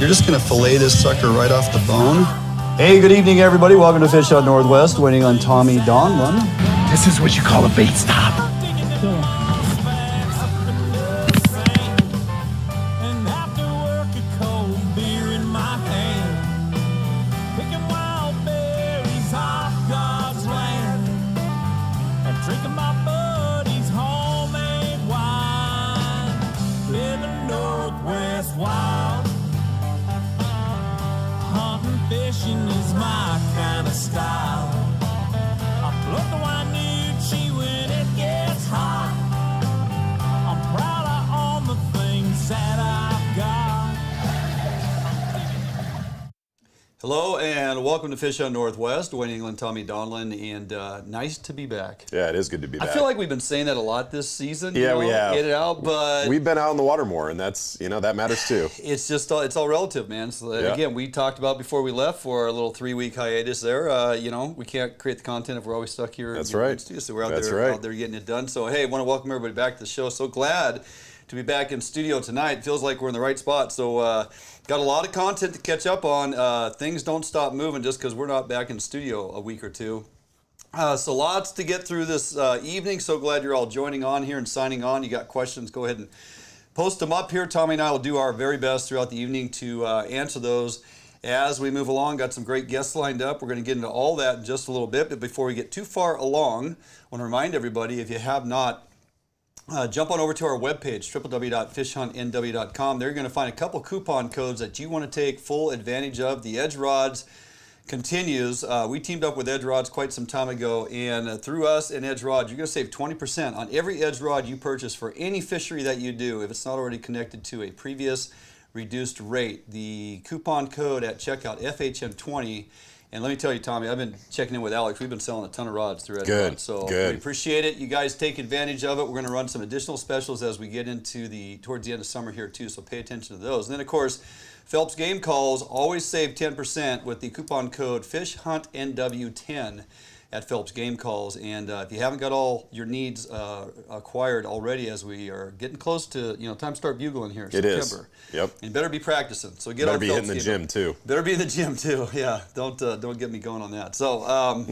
You're just going to fillet this sucker right off the bone? Hey, good evening, everybody. Welcome to Fish Out Northwest, waiting on Tommy Donlin. This is what you call a bait stop. Hello and welcome to Fish Out Northwest, Duane and Tommy Donlin, and nice to be back. Yeah, it is good to be back. I feel like we've been saying that a lot this season. Yeah, we have. Get it out, but we've been out in the water more, and that's that matters too. It's just it's all relative, man. So again, we talked about before we left for our little 3-week hiatus there. We can't create the content if we're always stuck here. That's right. So we're out there getting it done. So hey, I want to welcome everybody back to the show. So glad to be back in studio tonight. Feels like we're in the right spot. So got a lot of content to catch up on. Things don't stop moving just because we're not back in studio a week or two. So lots to get through this evening. So glad you're all joining on here and signing on. You got questions, go ahead and post them up here. Tommy and I will do our very best throughout the evening to answer those as we move along. Got some great guests lined up. We're going to get into all that in just a little bit. But before we get too far along, I want to remind everybody, if you have not, jump on over to our webpage, www.fishhuntnw.com. There you're going to find a couple coupon codes that you want to take full advantage of. The Edge Rods continues. We teamed up with Edge Rods quite some time ago, and through us and Edge Rods, you're going to save 20% on every Edge Rod you purchase for any fishery that you do, if it's not already connected to a previous reduced rate. The coupon code at checkout, FHM20. And let me tell you, Tommy, I've been checking in with Alex. We've been selling a ton of rods through Edge Rods. So we appreciate it. You guys take advantage of it. We're going to run some additional specials as we get into towards the end of summer here too. So pay attention to those. And then of course, Phelps Game Calls always save 10% with the coupon code FishHuntNW10 at Phelps Game Calls. And if you haven't got all your needs acquired already, as we are getting close to time to start bugling here, September. It is. Yep. And better be practicing. So get better on be Phelps hitting the gym too. Better be in the gym too. Yeah. Don't get me going on that. So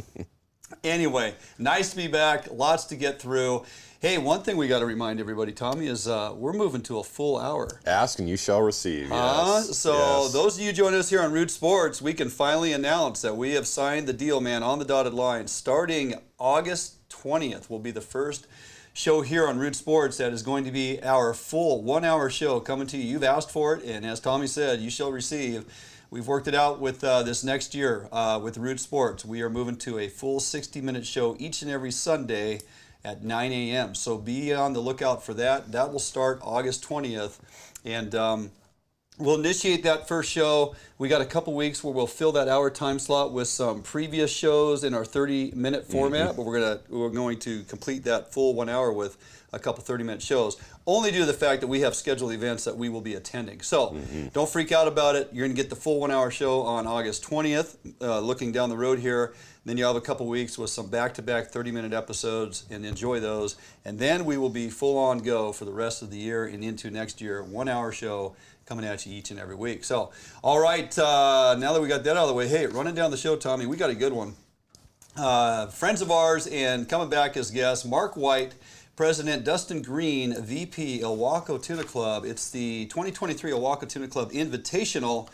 anyway, nice to be back. Lots to get through. Hey, one thing we got to remind everybody, Tommy, is we're moving to a full hour. Ask and you shall receive. Yes. So those of you joining us here on Root Sports, we can finally announce that we have signed the deal, man, on the dotted line. Starting August 20th will be the first show here on Root Sports that is going to be our full 1-hour show coming to you. You've asked for it, and as Tommy said, you shall receive. We've worked it out with this next year with Root Sports. We are moving to a full 60-minute show each and every Sunday at 9 a.m. So be on the lookout for that. That will start August 20th. And we'll initiate that first show. We got a couple weeks where we'll fill that hour time slot with some previous shows in our 30-minute format, but we're going to complete that full 1 hour with a couple 30-minute shows, only due to the fact that we have scheduled events that we will be attending. So don't freak out about it. You're going to get the full 1 hour show on August 20th, looking down the road here. Then you'll have a couple weeks with some back-to-back 30-minute episodes, and enjoy those. And then we will be full on go for the rest of the year and into next year, 1 hour show coming at you each and every week. So, all right, now that we got that out of the way, hey, running down the show, Tommy, we got a good one. Friends of ours, and coming back as guests, Mark White, President Dustin Greene, VP, Ilwaco Tuna Club. It's the 2023 Ilwaco Tuna Club Invitational.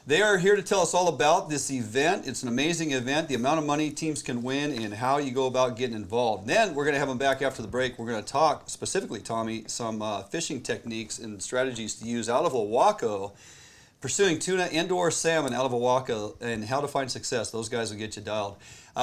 They are here to tell us all about this event. It's an amazing event, the amount of money teams can win, and how you go about getting involved. Then we're going to have them back after the break. We're going to talk specifically, Tommy, some fishing techniques and strategies to use out of Ilwaco, pursuing tuna, indoor salmon out of Ilwaco, and how to find success. Those guys will get you dialed.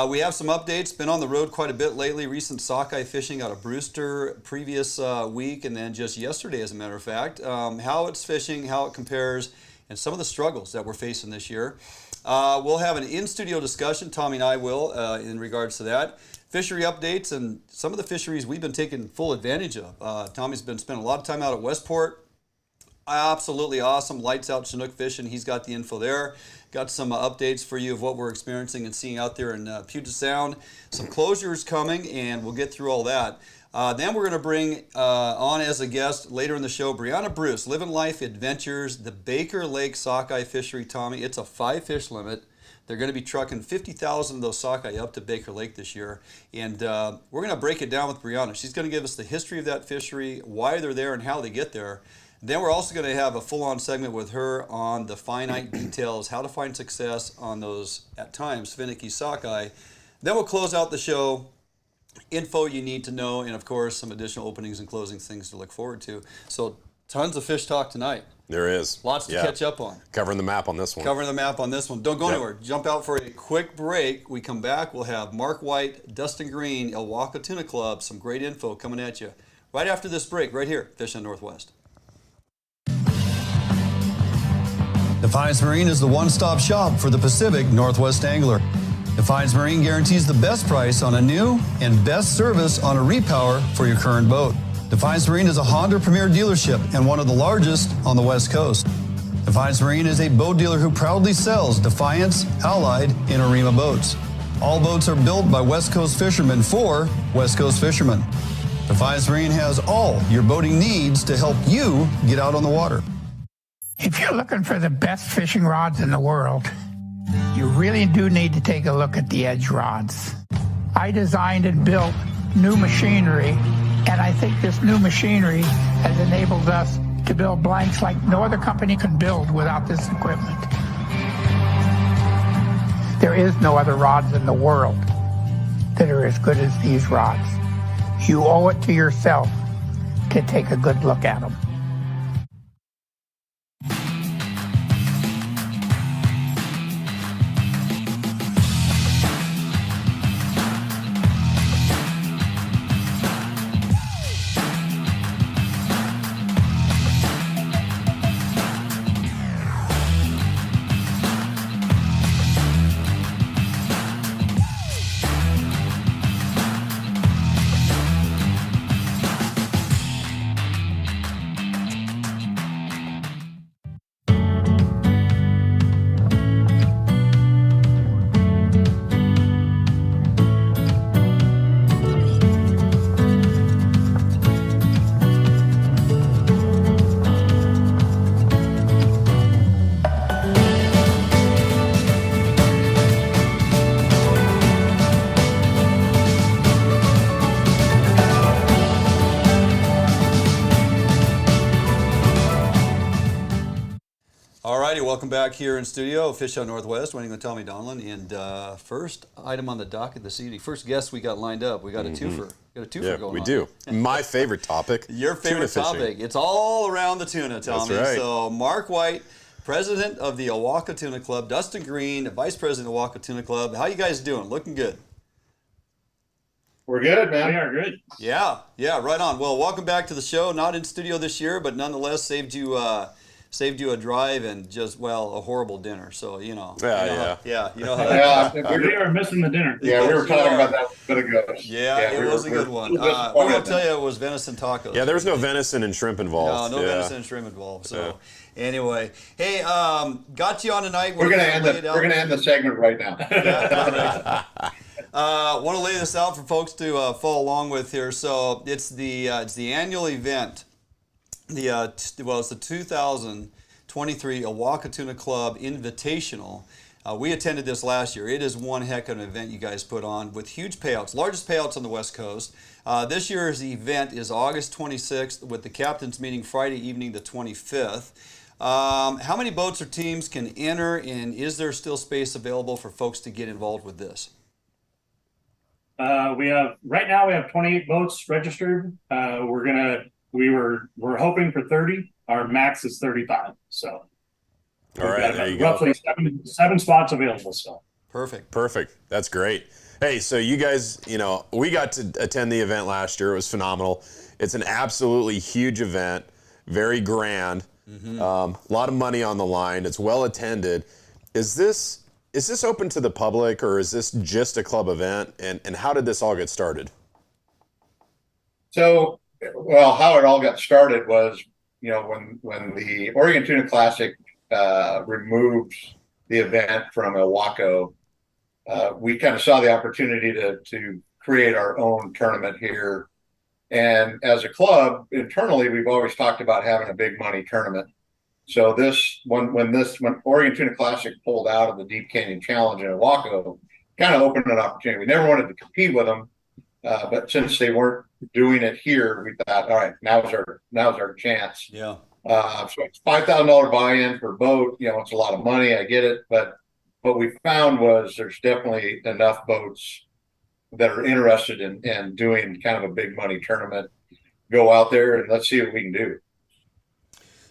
We have some updates. Been on the road quite a bit lately. Recent sockeye fishing out of Brewster previous week, and then just yesterday, as a matter of fact. How it's fishing, how it compares, and some of the struggles that we're facing this year. We'll have an in-studio discussion, Tommy and I will, in regards to that. Fishery updates and some of the fisheries we've been taking full advantage of. Tommy's been spending a lot of time out at Westport. Absolutely awesome. Lights out Chinook fishing. He's got the info there. Got some updates for you of what we're experiencing and seeing out there in Puget Sound. Some closures coming, and we'll get through all that. Then we're going to bring on as a guest later in the show, Brianna Bruce, Livin Life Adventures, the Baker Lake Sockeye Fishery, Tommy. It's a 5-fish limit. They're going to be trucking 50,000 of those sockeye up to Baker Lake this year. And we're going to break it down with Brianna. She's going to give us the history of that fishery, why they're there, and how they get there. Then we're also going to have a full-on segment with her on the finite details, how to find success on those, at times, finicky sockeye. Then we'll close out the show, info you need to know, and of course, some additional openings and closing things to look forward to. So tons of fish talk tonight. There is. Lots to catch up on. Covering the map on this one. Covering the map on this one. Don't go anywhere. Jump out for a quick break. We come back. We'll have Mark White, Dustin Greene, Ilwaco Tuna Club. Some great info coming at you right after this break, right here, Fish on Northwest. Defiance Marine is the one-stop shop for the Pacific Northwest angler. Defiance Marine guarantees the best price on a new and best service on a repower for your current boat. Defiance Marine is a Honda Premier dealership and one of the largest on the West Coast. Defiance Marine is a boat dealer who proudly sells Defiance, Allied, and Arima boats. All boats are built by West Coast fishermen for West Coast fishermen. Defiance Marine has all your boating needs to help you get out on the water. If you're looking for the best fishing rods in the world, you really do need to take a look at the Edge rods. I designed and built new machinery, and I think this new machinery has enabled us to build blanks like no other company can build without this equipment. There is no other rods in the world that are as good as these rods. You owe it to yourself to take a good look at them. Welcome back here in studio, Fish on Northwest, Duane and Tommy Donlin, and first item on the docket this evening, first guest we got lined up, we got a twofer. Got a twofer going on. We do. My favorite topic. Your favorite topic. It's all around the tuna, Tommy. That's right. So Mark White, president of the Ilwaco Tuna Club, Dustin Greene, vice president of Ilwaco Tuna Club. How you guys doing? Looking good. We're good, man. We are good. Yeah, right on. Well, welcome back to the show. Not in studio this year, but nonetheless saved you a drive and just, well, a horrible dinner. So, you know. Yeah. You know how that We are missing the dinner. Yeah, we were talking about that a bit ago. Yeah, it was a good one. We're going to tell you it was venison tacos. Yeah, there was no venison and shrimp involved. No venison and shrimp involved. So, anyway. Hey, got you on tonight. We're gonna end the segment right now. Want to lay this out for folks to follow along with here. So it's the annual event. It's the 2023 Ilwaco Tuna Club Invitational. We attended this last year. It is one heck of an event you guys put on with huge payouts, largest payouts on the West Coast. This year's event is August 26th with the captains meeting Friday evening the 25th. How many boats or teams can enter, and is there still space available for folks to get involved with this? Right now we have 28 boats registered. We're hoping for 30. Our max is 35. So all right, there you go. Roughly seven spots available. So perfect. That's great. Hey, so you guys, we got to attend the event last year. It was phenomenal. It's an absolutely huge event, very grand. A lot of money on the line. It's well attended. Is this open to the public, or is this just a club event? And how did this all get started? So, well, how it all got started was, when the Oregon Tuna Classic removed the event from Ilwaco, we kind of saw the opportunity to create our own tournament here And as a club, internally, we've always talked about having a big money tournament. So when Oregon Tuna Classic pulled out of the Deep Canyon Challenge in Ilwaco, kind of opened an opportunity. We never wanted to compete with them, but since they weren't doing it here, we thought, all right, now's our chance. Yeah. So it's $5,000 buy-in per boat. It's a lot of money. I get it, but what we found was there's definitely enough boats that are interested in doing kind of a big money tournament. Go out there and let's see what we can do.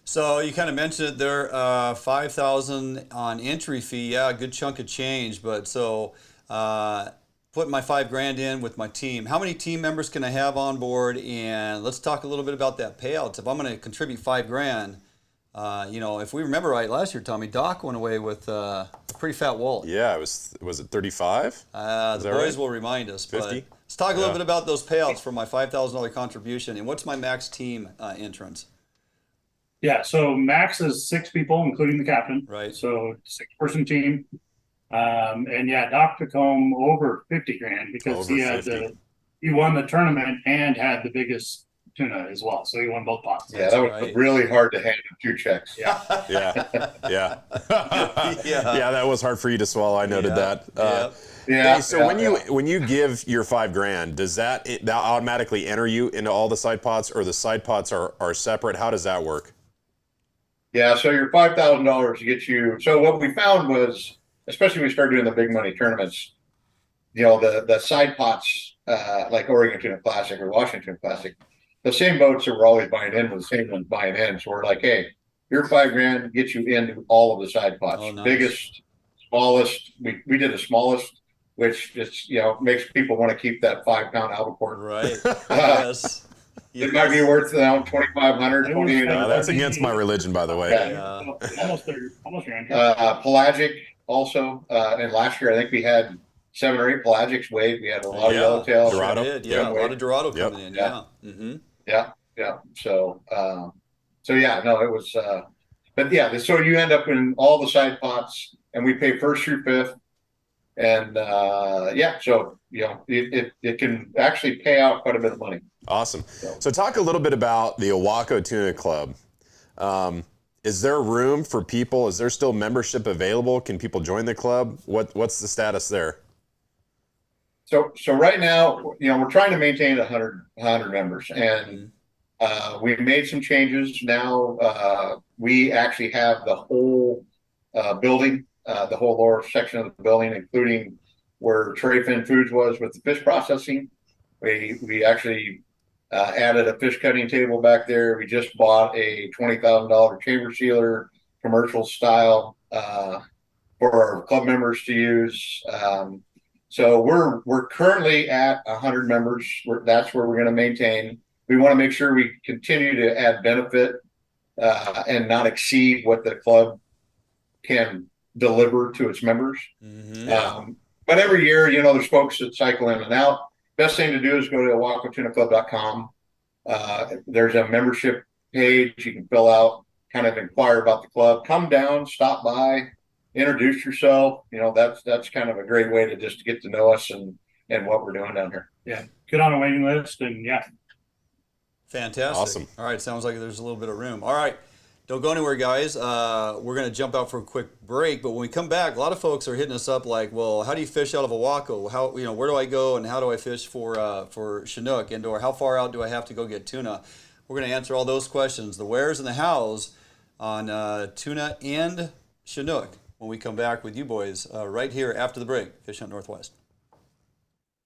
So you kind of mentioned it there, $5,000 on entry fee. Yeah, a good chunk of change. But so put my $5,000 in with my team. How many team members can I have on board? And let's talk a little bit about that payouts. If I'm going to contribute $5,000, if we remember right, last year, Tommy, Doc went away with a pretty fat wallet. Yeah, was it 35? The boys right? will remind us. 50? But let's talk a little bit about those payouts for my $5,000 contribution. And what's my max team entrance? Yeah, so max is 6 people, including the captain. Right. So 6-person team. And yeah, Doc took home over $50,000 because he won the tournament and had the biggest tuna as well. So he won both pots. Yeah, that was really hard to handle 2 checks. Yeah. Yeah. That was hard for you to swallow. I noted that. Yeah. Hey, so when you give your $5,000, does that automatically enter you into all the side pots, or the side pots are separate? How does that work? Yeah, so your $5,000 gets you. So what we found was, especially when we started doing the big money tournaments, the side pots, like Oregon Tuna Classic or Washington Classic, the same boats that we're always buying in were the same ones buying in. So we're like, hey, your $5,000 gets you into all of the side pots. Oh, nice. Biggest, smallest. We did the smallest, which just makes people want to keep that 5-pound albacore. Right. Yes. It might be worth $2,500, $2,800. That's against my religion, by the way. Almost your pelagic also, and last year I think we had 7 or 8 pelagics weighed. We had a lot of yellowtail. Dorado. A lot of Dorado coming in. Yeah. Mm-hmm. Yeah. So it was. But yeah, so you end up in all the side pots, and we pay first through fifth, and so it can actually pay out quite a bit of money. Awesome. So talk a little bit about the Ilwaco Tuna Club. Is there room for people? Is there still membership available? Can people join the club? What's the status there? So right now, we're trying to maintain 100 members, and we made some changes. Now we actually have the whole building, the whole lower section of the building, including where Tray Fin Foods was with the fish processing. We actually added a fish cutting table back there. We just bought a $20,000 chamber sealer, commercial style, for our club members to use. So we're currently at 100 members. That's where we're going to maintain. We want to make sure we continue to add benefit and not exceed what the club can deliver to its members. Mm-hmm. But every year, there's folks that cycle in and out. Best thing to do is go to ilwacotunaclub.com. There's a membership page you can fill out, kind of inquire about the club. Come down, stop by, introduce yourself. That's kind of a great way to just get to know us and what we're doing down here. Yeah, get on a waiting list and Fantastic. Awesome. All right, sounds like there's a little bit of room. All right, don't go anywhere, guys. We're going to jump out for a quick break, but when we come back, a lot of folks are hitting us up like, well, how do you fish out of Ilwaco? Where do I go and how do I fish for Chinook? And/or how far out do I have to go get tuna? We're going to answer all those questions, the wheres and the hows, on tuna and Chinook when we come back with you boys right here after the break. Fish Hunt Northwest.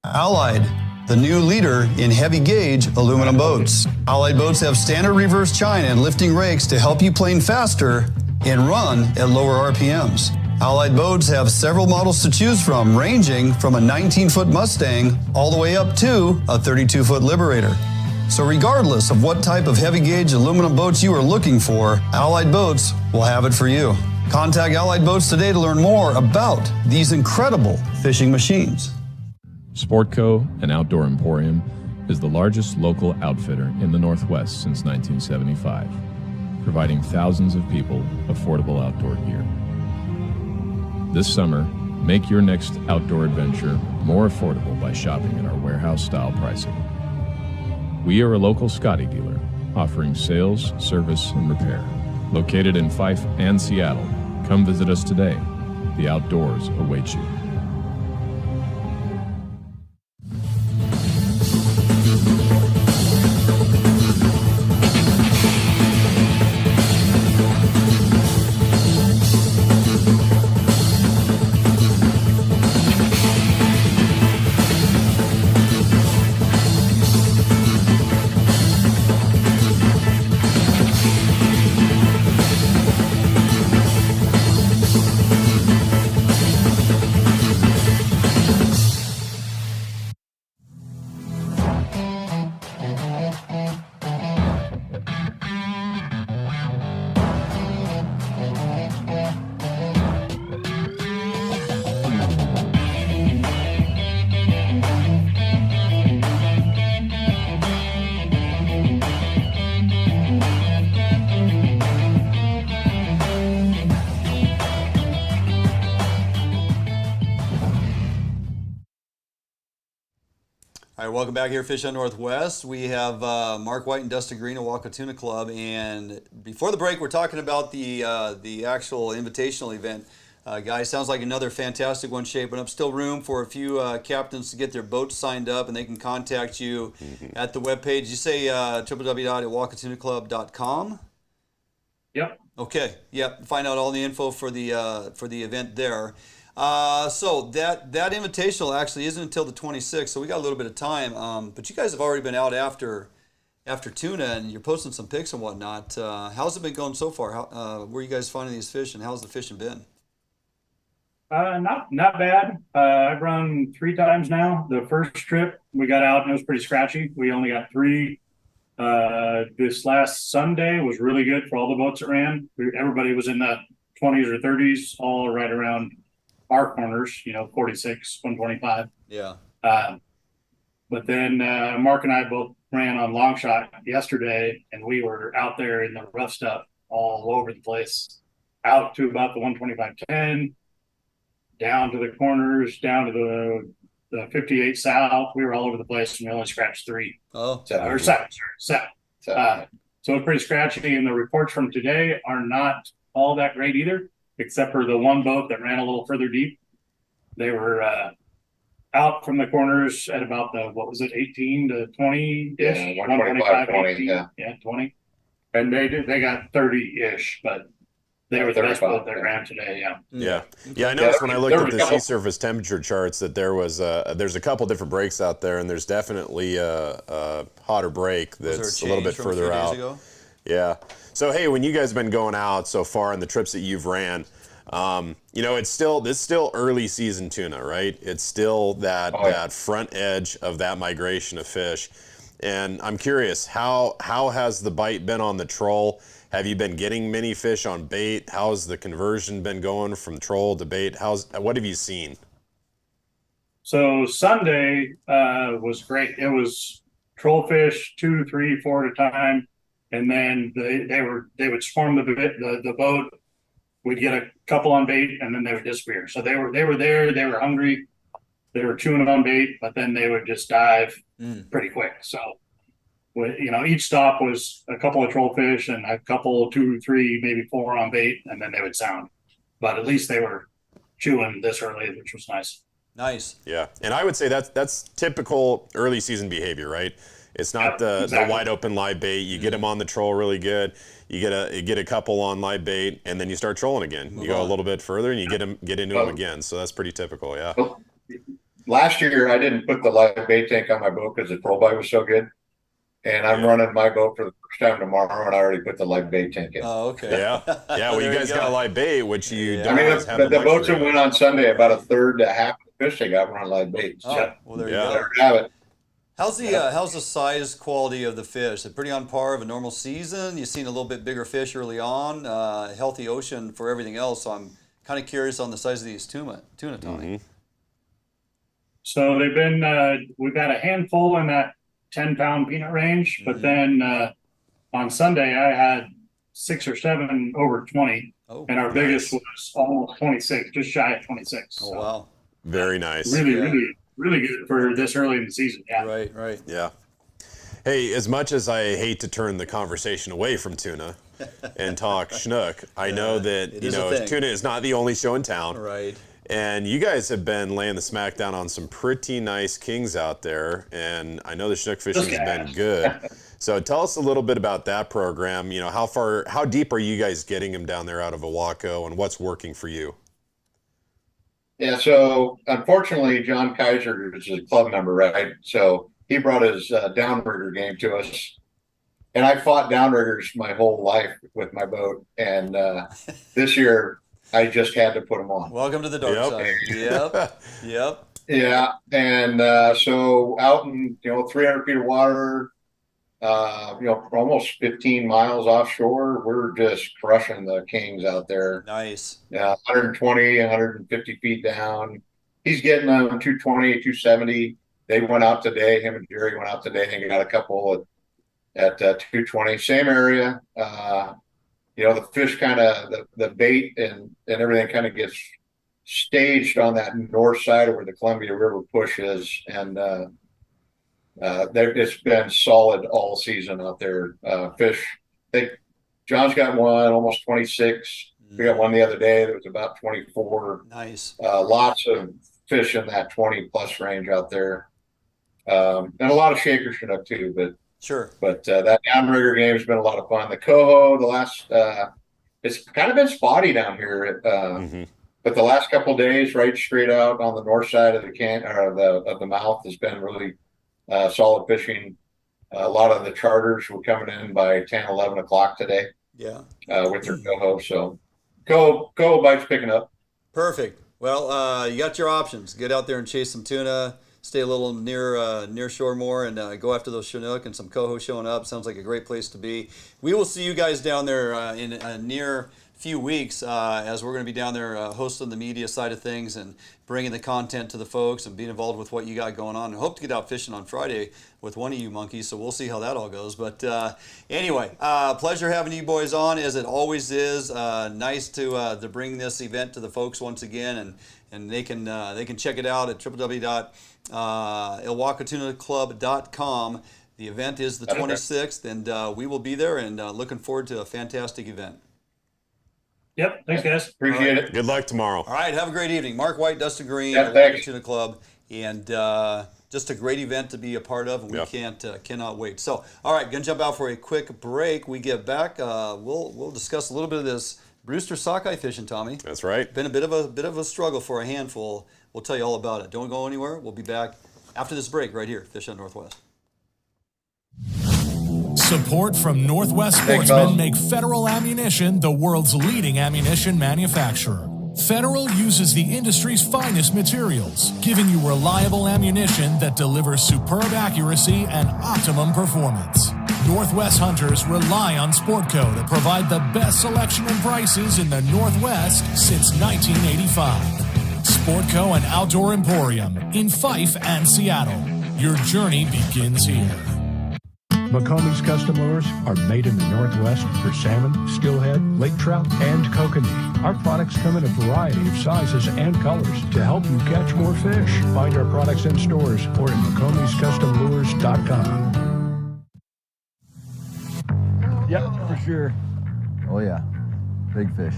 Allied, the new leader in heavy gauge aluminum boats. Allied boats have standard reverse chine and lifting rakes to help you plane faster and run at lower RPMs. Allied boats have several models to choose from, ranging from a 19-foot Mustang all the way up to a 32-foot Liberator. So regardless of what type of heavy gauge aluminum boats you are looking for, Allied Boats will have it for you. Contact Allied Boats today to learn more about these incredible fishing machines. Sportco, an outdoor emporium, is the largest local outfitter in the Northwest since 1975, providing thousands of people affordable outdoor gear. This summer, make your next outdoor adventure more affordable by shopping at our warehouse-style pricing. We are a local Scotty dealer, offering sales, service, and repair. Located in Fife and Seattle, come visit us today. The outdoors await you. All right, welcome back here, Fish on Northwest. We have Mark White and Dustin Greene, Ilwaco Tuna Club, and before the break, we're talking about the actual invitational event. Guys, sounds like another fantastic one shaping up. Still room for a few captains to get their boats signed up, and they can contact you at the webpage. You say www.ilwacotunaclub.com? Yep. Okay. Yep. Find out all the info for the event there. So that invitational actually isn't until the 26th, so we got a little bit of time. But you guys have already been out after tuna, and you're posting some pics and whatnot. How's it been going so far? Where are you guys finding these fish, and how's the fishing been? Not bad. I've run 3 times now. The first trip we got out and it was pretty scratchy. We only got 3. This last Sunday was really good for all the boats that ran. Everybody was in the 20s or 30s, all right around our corners, 46, 125. Yeah. But then Mark and I both ran on long shot yesterday, and we were out there in the rough stuff all over the place, out to about the 125-10, down to the corners, down to the 58 south. We were all over the place, and we only scratched 3. Oh. Or 7. So it's pretty scratchy, and the reports from today are not all that great either, except for the one boat that ran a little further deep. They were out from the corners at about 18 to 20-ish? Yeah, 125, 20, yeah. Yeah, 20. And they got 30-ish, but they were the best boat that ran today, yeah. Yeah. I noticed when I looked at the sea surface temperature charts that there's a couple different breaks out there, and there's definitely a hotter break that's a little bit further out. Yeah. So, hey, when you guys have been going out so far on the trips that you've ran, it's still early season tuna, right? It's still that front edge of that migration of fish. And I'm curious, how has the bite been on the troll? Have you been getting many fish on bait? How's the conversion been going from troll to bait? What have you seen? So Sunday was great. It was troll fish, 2, 3, 4 at a time. And then they would swarm the boat. We'd get a couple on bait, and then they would disappear. So they were there. They were hungry. They were chewing on bait, but then they would just dive pretty quick. So, each stop was a couple of troll fish and a couple, 2, 3, maybe 4 on bait, and then they would sound. But at least they were chewing this early, which was nice. Nice. Yeah, and I would say that's typical early season behavior, right? It's not the wide open live bait. You get them on the troll really good. You get a couple on live bait, and then you start trolling again. You go a little bit further, and you get into them again. So that's pretty typical, yeah. Last year, I didn't put the live bait tank on my boat because the troll bite was so good. And I'm running my boat for the first time tomorrow, and I already put the live bait tank in. Oh, okay. Yeah. Well, you guys got live bait, which you don't have the boats that went on Sunday, about a third to half of the fish they got were on live bait. Oh, well, there you go. There you have it. How's the size quality of the fish? Is it pretty on par of a normal season? You've seen a little bit bigger fish early on, healthy ocean for everything else. So I'm kind of curious on the size of these tuna, Tommy. Mm-hmm. So they've been, we've got a handful in that 10-pound peanut range, but then on Sunday I had 6 or 7 over 20, and our biggest was almost 26, just shy of 26. Oh, wow. Very nice. Really good for this early in the season. Yeah. Right. Yeah. Hey, as much as I hate to turn the conversation away from tuna and talk Chinook, I know that tuna is not the only show in town. Right. And you guys have been laying the smack down on some pretty nice kings out there, and I know the Chinook fishing has been good. So tell us a little bit about that program. You know, how deep are you guys getting them down there out of Ilwaco, and what's working for you? Yeah, so unfortunately, John Kaiser is a club member, right? So he brought his downrigger game to us, and I fought downriggers my whole life with my boat, and this year I just had to put them on. Welcome to the dark side. Yep. Yep. Yeah, and so out in 300 feet of water, almost 15 miles offshore, we're just crushing the kings out there. Nice. Yeah, 120, 150 feet down. He's getting them 220, 270. They went out today. Him and Jerry went out today and got a couple at 220. Same area. The fish kind of the bait and everything kind of gets staged on that north side of where the Columbia River push is, and it's been solid all season out there. Fish, John's got one almost 26. We got one the other day that was about 24. Nice. Lots of fish in that 20 plus range out there, and a lot of shaker Chinook too. But sure. But that downrigger game has been a lot of fun. The Coho, it's kind of been spotty down here. But the last couple of days, right straight out on the north side of the mouth, has been really solid fishing. A lot of the charters were coming in by 10, 11 o'clock today. Yeah. With their Coho. So Coho bites picking up. Perfect. Well, you got your options. Get out there and chase some tuna. Stay a little near shore more, and go after those Chinook and some Coho showing up. Sounds like a great place to be. We will see you guys down there in a near few weeks as we're going to be down there hosting the media side of things and bringing the content to the folks and being involved with what you got going on. I hope to get out fishing on Friday with one of you monkeys, so we'll see how that all goes. But anyway, pleasure having you boys on, as it always is. Nice to bring this event to the folks once again, and they can check it out at www.ilwacotunaclub.com. The event is the 26th, and we will be there, and looking forward to a fantastic event. Yep. Thanks, guys. Appreciate it. Good luck tomorrow. All right. Have a great evening. Mark White, Dustin Greene, Ilwaco Tuna Club, and just a great event to be a part of, and we cannot wait. So, all right, gonna jump out for a quick break. We get back. We'll discuss a little bit of this Brewster Sockeye fishing, Tommy. That's right. Been a bit of a struggle for a handful. We'll tell you all about it. Don't go anywhere. We'll be back after this break right here, Fish on Northwest. Support from Northwest Sportsmen make Federal Ammunition the world's leading ammunition manufacturer. Federal uses the industry's finest materials, giving you reliable ammunition that delivers superb accuracy and optimum performance. Northwest hunters rely on Sportco to provide the best selection and prices in the Northwest since 1985. Sportco and Outdoor Emporium in Fife and Seattle. Your journey begins here. McCombie's custom lures are made in the Northwest for salmon, steelhead, lake trout, and kokanee. Our products come in a variety of sizes and colors to help you catch more fish. Find our products in stores or at McCombie'sCustomLures.com. Yep, for sure. Oh yeah, big fish.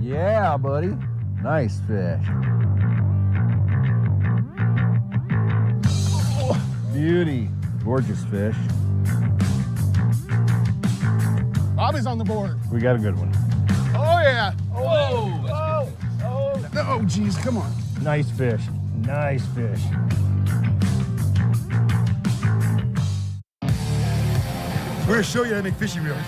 Yeah, buddy. Nice fish. Oh, beauty. Gorgeous fish. Bobby's on the board. We got a good one. Oh, yeah. Oh, no, geez, come on. Nice fish. Nice fish. We're going to show you how to make fishing reels.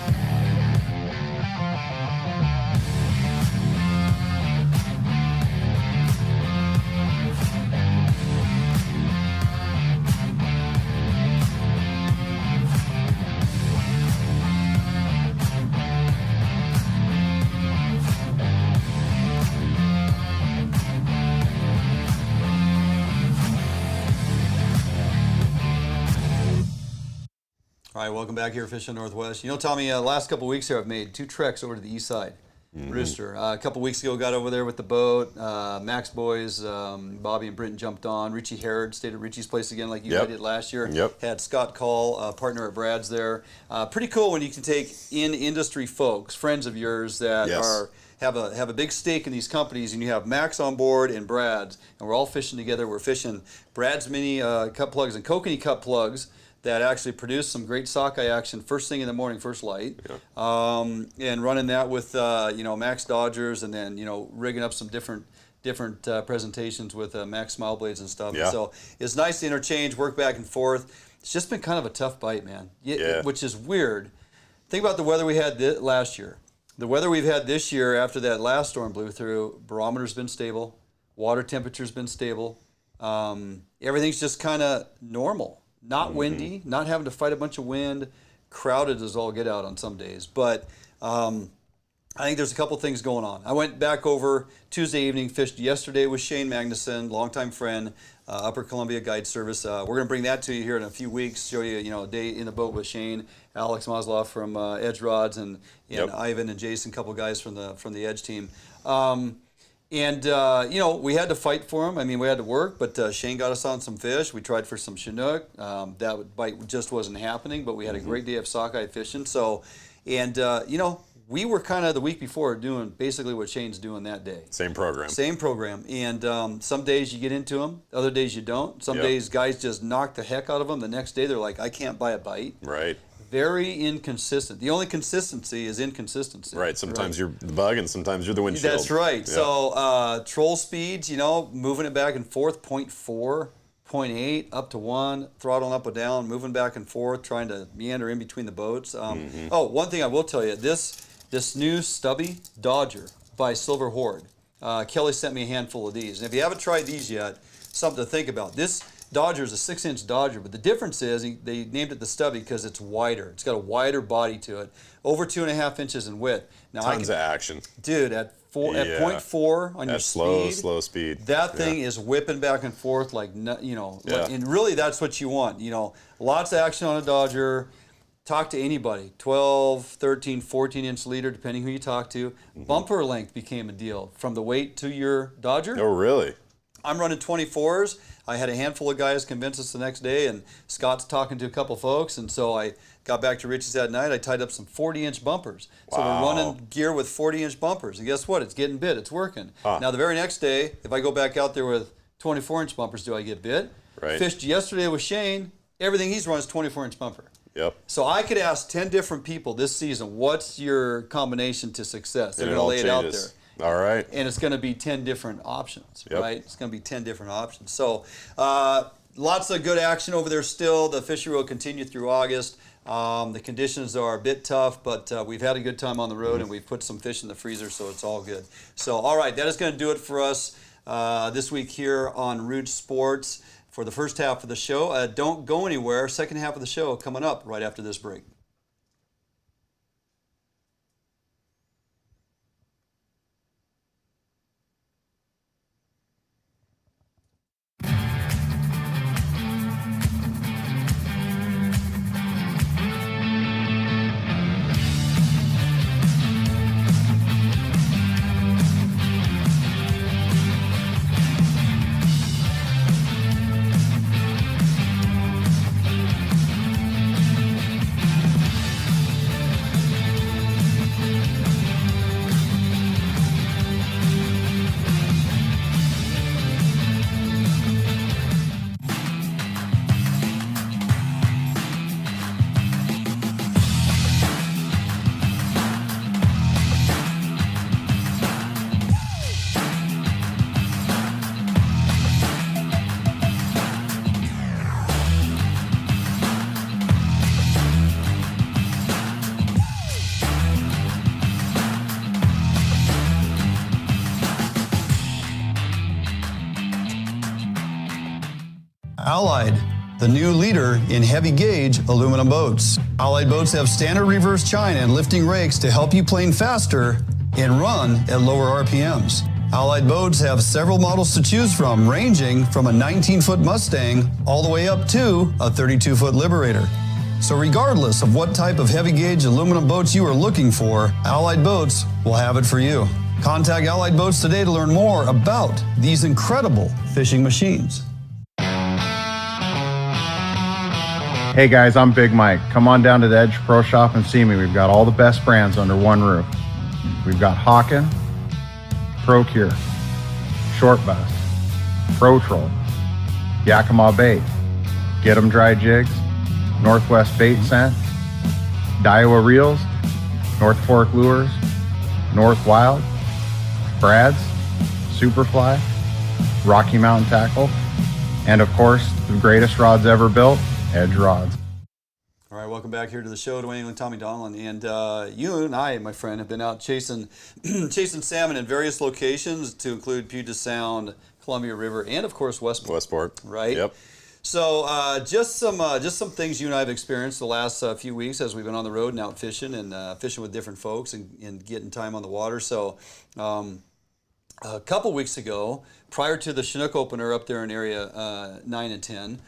All right, welcome back here, Fish on Northwest. You know, Tommy, last couple of weeks here, I've made 2 treks over to the east side. Brewster. A couple weeks ago, got over there with the boat. Max boys, Bobby and Britton jumped on. Richie Herod stayed at Richie's place again like you did last year. Had Scott Call, partner at Brad's there. Pretty cool when you can take in-industry folks, friends of yours that have a big stake in these companies, and you have Max on board and Brad's, and we're all fishing together. We're fishing Brad's mini cut plugs and kokanee cut plugs that actually produce some great sockeye action first thing in the morning, first light, and running that with Max Dodgers, and then rigging up some different presentations with Max Smile Blades and stuff. And so it's nice to interchange, work back and forth. It's just been kind of a tough bite, man. Which is weird. Think about the weather we had last year. The weather we've had this year after that last storm blew through. Barometer's been stable, water temperature's been stable. Everything's just kind of normal. Not windy, not having to fight a bunch of wind, crowded as all get out on some days. But I think there's a couple things going on. I went back over Tuesday evening, fished yesterday with Shane Magnuson, longtime friend, Upper Columbia Guide Service. We're going to bring that to you here in a few weeks, show you, a day in the boat with Shane, Alex Maslow from Edge Rods, and Ivan and Jason, a couple guys from the Edge team. We had to fight for him. I mean, we had to work, but Shane got us on some fish. We tried for some Chinook. That bite just wasn't happening, but we had a great day of sockeye fishing. So, we were kind of the week before doing basically what Shane's doing that day. Same program. And some days you get into them, other days you don't. Some days guys just knock the heck out of them. The next day they're like, I can't buy a bite. Right. Very inconsistent. The only consistency is inconsistency. Right. Sometimes you're the bug and sometimes you're the windshield. That's right. Yeah. So troll speeds, moving it back and forth, 0.4, 0.8, up to 1, throttling up and down, moving back and forth, trying to meander in between the boats. Oh, one thing I will tell you, this new stubby Dodger by Silver Horde. Kelly sent me a handful of these. And if you haven't tried these yet, something to think about. This Dodger is a 6-inch Dodger, but the difference is they named it the stubby because it's wider. It's got a wider body to it, over 2.5 inches in width. Now Tons of action. Dude, at 0.4 on your slow speed. That thing is whipping back and forth and really that's what you want. Lots of action on a Dodger. Talk to anybody, 12, 13, 14-inch leader, depending who you talk to. Bumper length became a deal from the weight to your Dodger. Oh, really? I'm running 24s. I had a handful of guys convince us the next day, and Scott's talking to a couple folks, and so I got back to Richie's that night. I tied up some 40-inch bumpers. Wow. So we're running gear with 40-inch bumpers, and guess what? It's getting bit. It's working. Now, the very next day, if I go back out there with 24-inch bumpers, do I get bit? Right. Fished yesterday with Shane. Everything he's run is 24-inch bumper. Yep. So I could ask 10 different people this season, what's your combination to success? They're going to lay it out there. All right. And it's going to be 10 different options, right? It's going to be 10 different options. So lots of good action over there still. The fishery will continue through August. The conditions are a bit tough, but we've had a good time on the road, and we've put some fish in the freezer, so it's all good. So, all right, that is going to do it for us this week here on Root Sports. For the first half of the show. Don't go anywhere. Second half of the show coming up right after this break. Allied, the new leader in heavy gauge aluminum boats. Allied boats have standard reverse chine and lifting rakes to help you plane faster and run at lower RPMs. Allied boats have several models to choose from, ranging from a 19-foot Mustang all the way up to a 32-foot Liberator. So regardless of what type of heavy gauge aluminum boats you are looking for, Allied Boats will have it for you. Contact Allied Boats today to learn more about these incredible fishing machines. Hey guys, I'm Big Mike. Come on down to the Edge Pro Shop and see me. We've got all the best brands under one roof. We've got Hawken, Pro Cure, Short Bass, Pro Troll, Yakima Bait, Get 'em Dry Jigs, Northwest Bait Scent, Daiwa Reels, North Fork Lures, North Wild, Brad's, Superfly, Rocky Mountain Tackle, and of course, the greatest rods ever built, Edge Rods. All right, welcome back here to the show, Duane and Tommy Donlin. And you and I, my friend, have been out chasing salmon in various locations to include Puget Sound, Columbia River, and of course Westport. Right? Yep. So just some things you and I have experienced the last few weeks as we've been on the road and out fishing and fishing with different folks and getting time on the water. So a couple weeks ago, prior to the Chinook opener up there in area 9 and 10,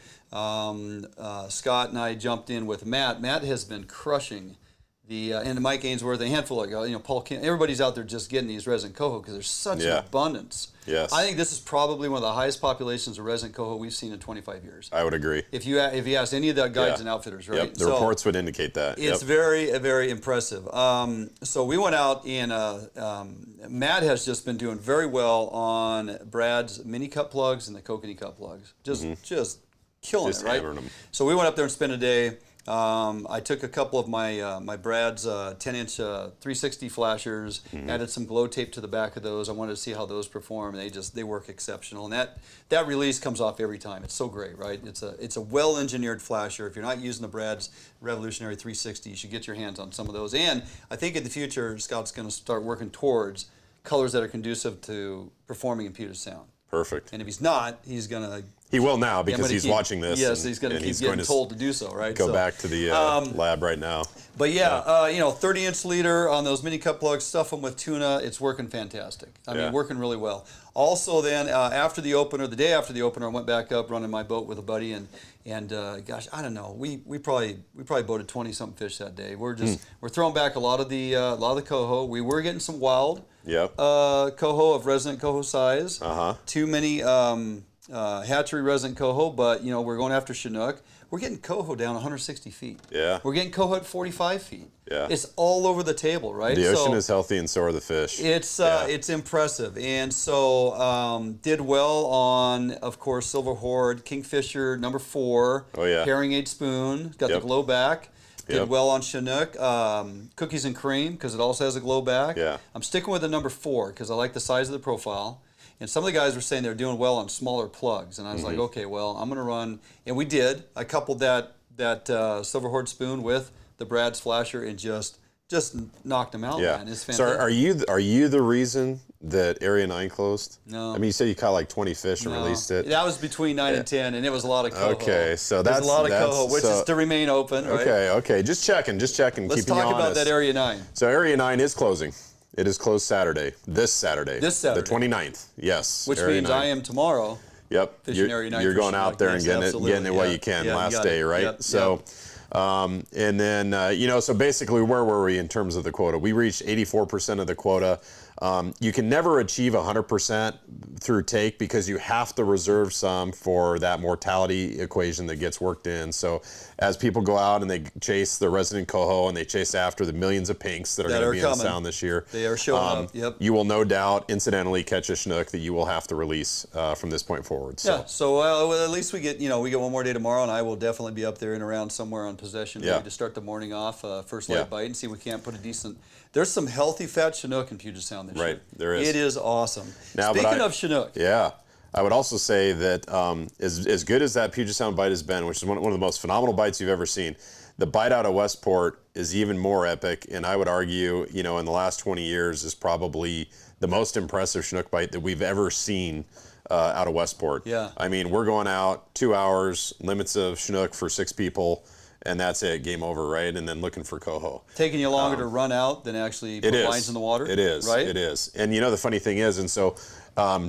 Scott and I jumped in with Matt. Matt has been crushing and Mike Ainsworth, a handful of Paul Kim, everybody's out there just getting these resin coho because there's such an abundance. Yes. I think this is probably one of the highest populations of resin coho we've seen in 25 years. I would agree. If you ask any of the guides and outfitters, right? Yep. The reports would indicate that. It's very, very impressive. So we went out and Matt has just been doing very well on Brad's mini cut plugs and the kokanee cut plugs. Just killing it, right? Hammering them. So we went up there and spent a day. I took a couple of my Brad's 10-inch 360 flashers, added some glow tape to the back of those. I wanted to see how those perform. They work exceptional, and that release comes off every time. It's so great, right? It's a well-engineered flasher. If you're not using the Brad's Revolutionary 360, you should get your hands on some of those. And I think in the future, Scott's going to start working towards colors that are conducive to performing in Puget Sound. Perfect. And if he's not, he's going to... He will now because he's watching this. Yes, he's going to keep getting told to do so, right? Go back to the lab right now. But 30-inch leader on those mini cut plugs, stuff them with tuna. It's working fantastic. I mean, working really well. Also, then after the opener, the day after the opener, I went back up running my boat with a buddy, and gosh, I don't know, we probably boated 20-something fish that day. We're throwing back a lot of the coho. We were getting some wild coho of resident coho size. Too many. Hatchery resident coho, but we're going after Chinook. We're getting coho down 160 feet. Yeah. We're getting coho at 45 feet. Yeah. It's all over the table, right? The ocean is healthy and so are the fish. It's impressive. And so did well on, of course, Silver Horde, Kingfisher, number 4. Oh, yeah. Herring 8 spoon, got the glow back. Did well on Chinook. Cookies and cream, because it also has a glow back. Yeah. I'm sticking with the number 4, because I like the size of the profile. And some of the guys were saying they're doing well on smaller plugs, and I was like, okay, well, I'm going to run, and we did. I coupled that Silver Horde spoon with the Brad's flasher and just knocked them out. Man. It's fantastic. So are you the reason that Area 9 closed? No. I mean, you said you caught like 20 fish and released it. That was between 9 and 10, and it was a lot of coho. Okay, so that's a lot of coho, which is to remain open. Right? Okay, just checking, Let's keeping you honest. talk about that Area 9. So Area 9 is closing. It is closed Saturday. This Saturday. The 29th. Yes. Which Area means 9. I am tomorrow. Yep. Fishing Area 9. You're going out there and getting it while you can. Last day, right? Yep. So, and then so basically, where were we in terms of the quota? We reached 84% of the quota. You can never achieve 100% through take because you have to reserve some for that mortality equation that gets worked in. So as people go out and they chase the resident coho and they chase after the millions of pinks that are going to be in the sound this year, they are showing up. Yep. You will no doubt incidentally catch a Chinook that you will have to release from this point forward. So. Yeah. So at least we get one more day tomorrow, and I will definitely be up there and around somewhere on possession ready to start the morning off first light bite and see if we can't put a decent. There's some healthy fat Chinook in Puget Sound this year. Right, there is. It is awesome. Now, Speaking of Chinook. Yeah. I would also say that as good as that Puget Sound bite has been, which is one of the most phenomenal bites you've ever seen, the bite out of Westport is even more epic, and I would argue, in the last 20 years is probably the most impressive Chinook bite that we've ever seen out of Westport. Yeah. I mean, we're going out 2 hours, limits of Chinook for 6 people, and that's it, game over, right? And then looking for coho. Taking you longer to run out than actually put lines in the water? It is, right? It is. And the funny thing is, and so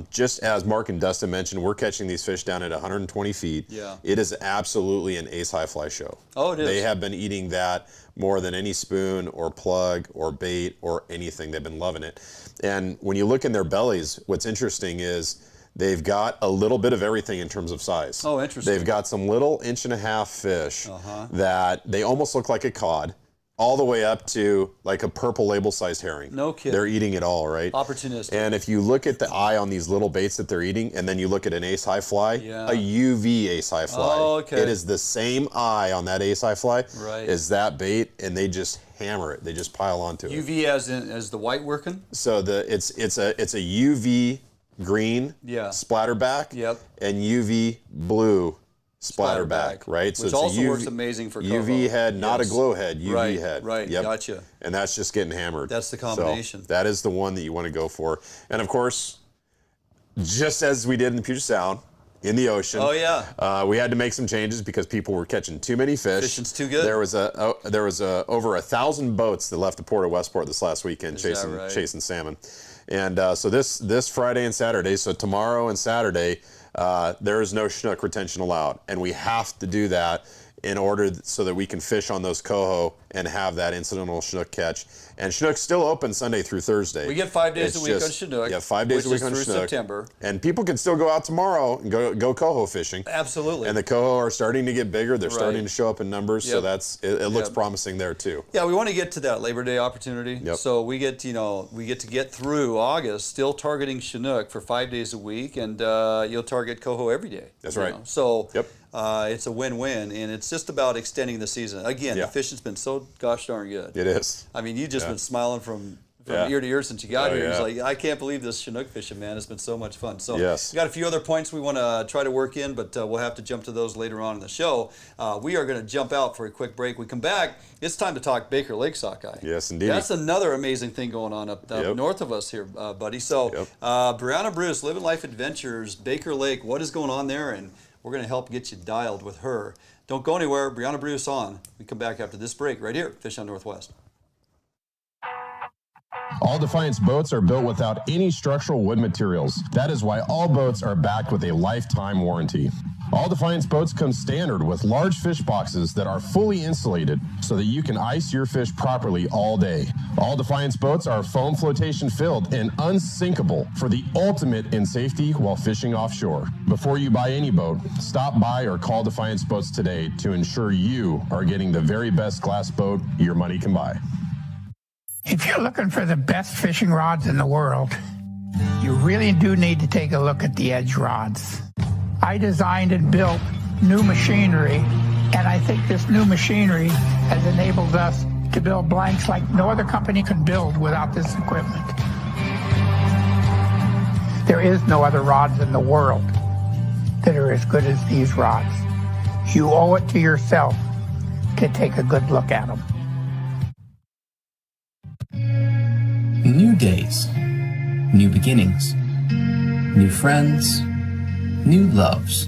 Just as Mark and Dustin mentioned, we're catching these fish down at 120 feet. Yeah. It is absolutely an ace high fly show. Oh, it is. They have been eating that more than any spoon or plug or bait or anything. They've been loving it. And when you look in their bellies, what's interesting is they've got a little bit of everything in terms of size. Oh, interesting. They've got some little 1.5 inch fish that they almost look like a cod, all the way up to like a purple label sized herring. No kidding. They're eating it all, right? Opportunistic. And if you look at the eye on these little baits that they're eating, and then you look at an ace high fly, a UV ace high fly. Oh, okay. It is the same eye on that ace high fly Right. as that bait, and they just hammer it. They just pile onto it. UV as the white working? So it's a UV green splatterback and UV blue splatterback, right? Which also works amazing for Coho. UV head, not a glow head, UV head. Right, Yep. gotcha. And that's just getting hammered. That's the combination. So that is the one that you want to go for. And of course, just as we did in the Puget Sound, in the ocean. Oh yeah. We had to make some changes because people were catching too many fish. Fishing's too good. There was over 1,000 boats that left the port of Westport this last weekend chasing salmon. And so this Friday and Saturday, so tomorrow and Saturday, there is no Chinook retention allowed, and we have to do that in order so that we can fish on those Coho and have that incidental Chinook catch. And Chinook's still open Sunday through Thursday. We get 5 days a week on Chinook. Yeah, 5 days a week on through Chinook. September. And people can still go out tomorrow and go Coho fishing. Absolutely. And the Coho are starting to get bigger. They're starting to show up in numbers, so it looks promising there too. Yeah, we want to get to that Labor Day opportunity. Yep. So we get to get through August, still targeting Chinook for 5 days a week, and you'll target Coho every day. That's right. So it's a win-win, and it's just about extending the season. Again, the fishing's been so gosh darn good. It is. I mean, you've just been smiling from ear to ear since you got here. Yeah. It's like, I can't believe this Chinook fishing, man. It's been so much fun. So we Yes. got a few other points we want to try to work in, but we'll have to jump to those later on in the show. We are going to jump out for a quick break. We come back. It's time to talk Baker Lake Sockeye. Yes, indeed. That's another amazing thing going on up north of us here, buddy. So Brianna Bruce, Living Life Adventures, Baker Lake, what is going on there? And we're going to help get you dialed with her. Don't go anywhere. Brianna Bruce on. We come back after this break right here, Fish on Northwest. All Defiance boats are built without any structural wood materials. That is why all boats are backed with a lifetime warranty. All Defiance boats come standard with large fish boxes that are fully insulated so that you can ice your fish properly all day. All Defiance boats are foam flotation filled and unsinkable for the ultimate in safety while fishing offshore. Before you buy any boat, stop by or call Defiance Boats today to ensure you are getting the very best glass boat your money can buy. If you're looking for the best fishing rods in the world, you really do need to take a look at the Edge rods. I designed and built new machinery, and I think this new machinery has enabled us to build blanks like no other company could build without this equipment. There is no other rods in the world that are as good as these rods. You owe it to yourself to take a good look at them. New days, new beginnings, new friends, new loves,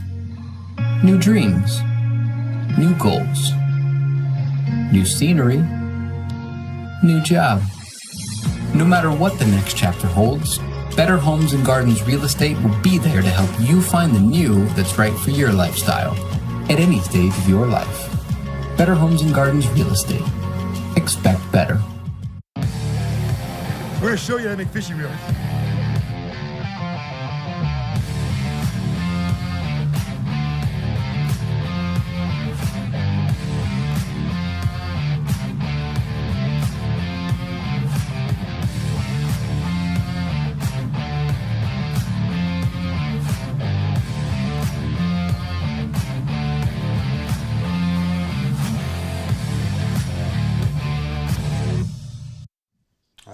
new dreams, new goals, new scenery, new job. No matter what the next chapter holds, Better Homes and Gardens Real Estate will be there to help you find the new that's right for your lifestyle at any stage of your life. Better Homes and Gardens Real Estate. Expect better. We're going to show you how to make fishing reels.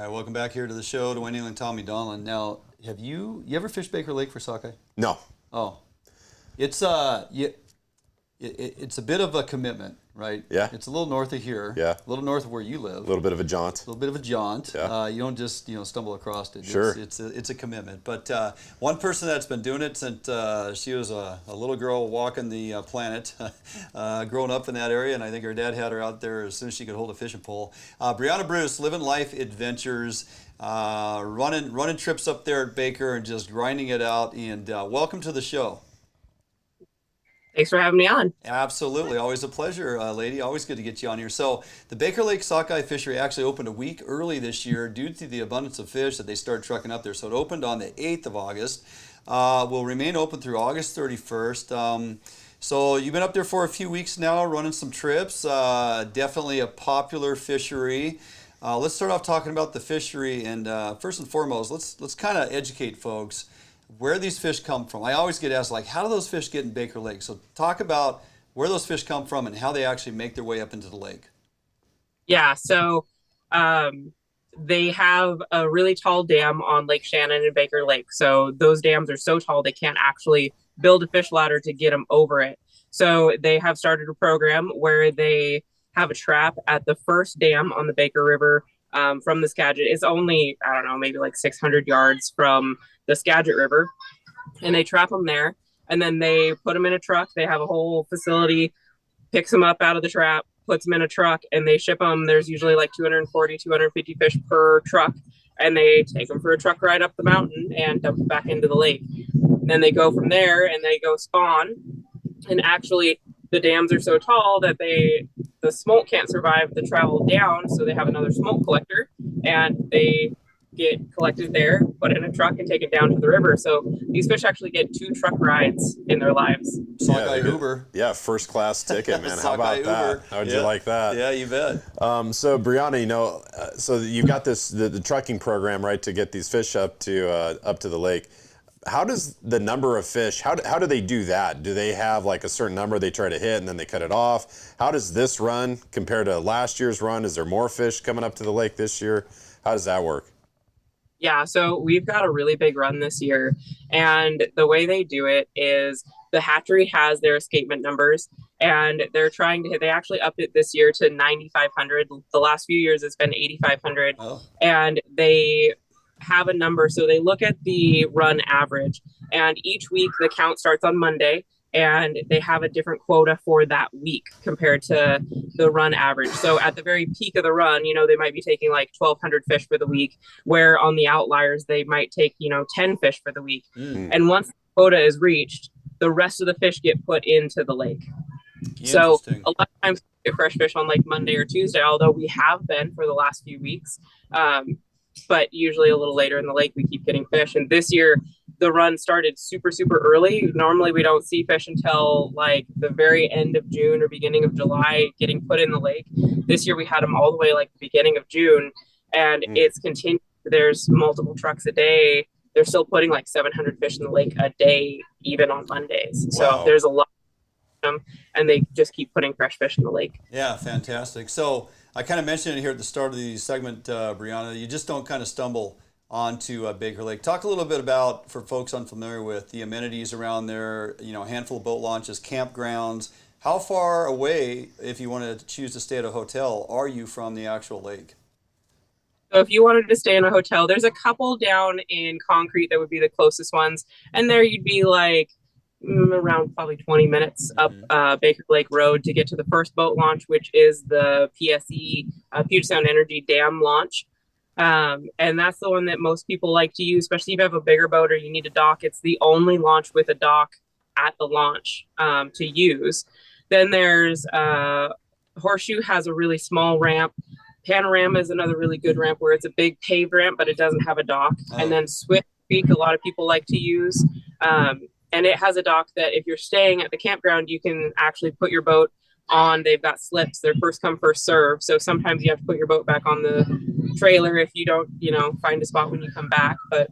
Welcome back here to the show, Duane and Tommy Donlan. Now, have you ever fished Baker Lake for sockeye? No. Oh, it's it's a bit of a commitment, right? Yeah. It's a little north of here. Yeah. A little north of where you live. A little bit of a jaunt. A little bit of a jaunt. Yeah. You don't just stumble across it. Sure. It's a commitment. But one person that's been doing it since she was a little girl walking the planet, growing up in that area, and I think her dad had her out there as soon as she could hold a fishing pole. Brianna Bruce, living life adventures, running trips up there at Baker and just grinding it out. And welcome to the show. Thanks for having me on. Absolutely. Always a pleasure, lady. Always good to get you on here. So the Baker Lake Sockeye fishery actually opened a week early this year due to the abundance of fish that they started trucking up there. So it opened on the 8th of August. Will remain open through August 31st. So you've been up there for a few weeks now, running some trips. Definitely a popular fishery. Let's start off talking about the fishery. And first and foremost, let's kind of educate folks where these fish come from. I always get asked, like, how do those fish get in Baker Lake? So talk about where those fish come from and how they actually make their way up into the lake. Yeah, so they have a really tall dam on Lake Shannon and Baker Lake. So those dams are so tall they can't actually build a fish ladder to get them over it. So they have started a program where they have a trap at the first dam on the Baker River from the Skagit. It's only, I don't know, maybe like 600 yards from the Skagit River, and they trap them there, and then they put them in a truck. They have a whole facility, picks them up out of the trap, puts them in a truck, and they ship them. There's usually like 240, 250 fish per truck, and they take them for a truck ride up the mountain and dump them back into the lake. And then they go from there and they go spawn, and actually the dams are so tall that the smolt can't survive the travel down, so they have another smolt collector, and they get collected there, put in a truck, and taken down to the river. So these fish actually get 2 truck rides in their lives. Sockeye Uber. Yeah, first class ticket, man. How about Uber. that? How would you like that? Yeah, you bet. So Brianna, so you've got the trucking program, right, to get these fish up to the lake. How does the number of fish, how do they do that? Do they have like a certain number they try to hit and then they cut it off? How does this run compare to last year's run? Is there more fish coming up to the lake this year? How does that work? Yeah, so we've got a really big run this year, and the way they do it is the hatchery has their escapement numbers, and they're trying to hit, they actually upped it this year to 9,500. The last few years it's been 8,500, and they have a number. So they look at the run average, and each week the count starts on Monday, and they have a different quota for that week compared to the run average. So at the very peak of the run, they might be taking like 1,200 fish for the week, where on the outliers, they might take, 10 fish for the week. And once the quota is reached, the rest of the fish get put into the lake. So a lot of times we get fresh fish on like Monday or Tuesday, although we have been for the last few weeks. But usually a little later in the lake, we keep getting fish. And this year, the run started super, super early. Normally, we don't see fish until like the very end of June or beginning of July getting put in the lake. This year, we had them all the way like the beginning of June, and it's continued. There's multiple trucks a day. They're still putting like 700 fish in the lake a day, even on Mondays. Wow. So there's a lot of them, and they just keep putting fresh fish in the lake. Yeah, fantastic. So I kind of mentioned it here at the start of the segment, Brianna, you just don't kind of stumble onto Baker Lake. Talk a little bit about, for folks unfamiliar with, the amenities around there, a handful of boat launches, campgrounds. How far away, if you wanted to choose to stay at a hotel, are you from the actual lake? So if you wanted to stay in a hotel, there's a couple down in Concrete that would be the closest ones. And there you'd be like around probably 20 minutes up Baker Lake Road to get to the first boat launch, which is the PSE, Puget Sound Energy Dam launch. And that's the one that most people like to use, especially if you have a bigger boat or you need a dock. It's the only launch with a dock at the launch to use. Then there's Horseshoe has a really small ramp. Panorama is another really good ramp where it's a big paved ramp, but it doesn't have a dock. And then Swift Creek, a lot of people like to use. And it has a dock that if you're staying at the campground, you can actually put your boat on. They've got slips. They're first come, first serve. So sometimes you have to put your boat back on the trailer if you don't, find a spot when you come back. But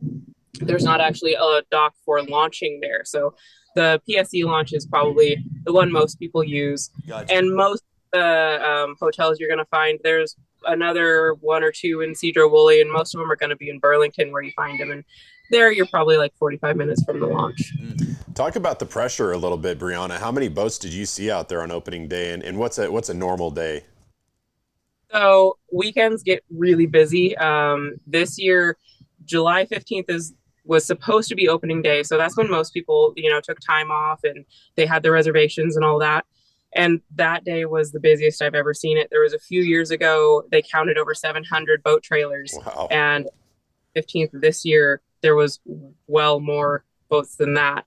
there's not actually a dock for launching there. So the PSE launch is probably the one most people use. Gotcha. And most hotels you're going to find, there's another one or two in Cedro Woolley, and most of them are going to be in Burlington where you find them. And there you're probably like 45 minutes from the launch. Talk about the pressure a little bit, Brianna. How many boats did you see out there on opening day, and what's a normal day? So weekends get really busy. This year, July 15th was supposed to be opening day. So that's when most people, took time off and they had their reservations and all that. And that day was the busiest I've ever seen it. There was a few years ago, they counted over 700 boat trailers. Wow. And 15th of this year, there was well more boats than that.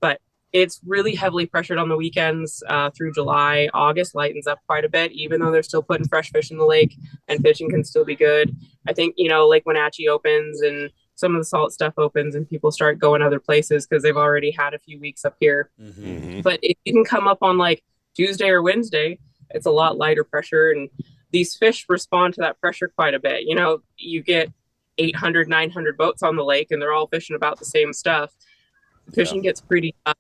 But it's really heavily pressured on the weekends through July. August lightens up quite a bit, even though they're still putting fresh fish in the lake and fishing can still be good. I think, Lake Wenatchee opens and some of the salt stuff opens and people start going other places because they've already had a few weeks up here. Mm-hmm. But if you can come up on like Tuesday or Wednesday, it's a lot lighter pressure. And these fish respond to that pressure quite a bit. You get 800, 900 boats on the lake and they're all fishing about the same stuff. Fishing gets pretty tough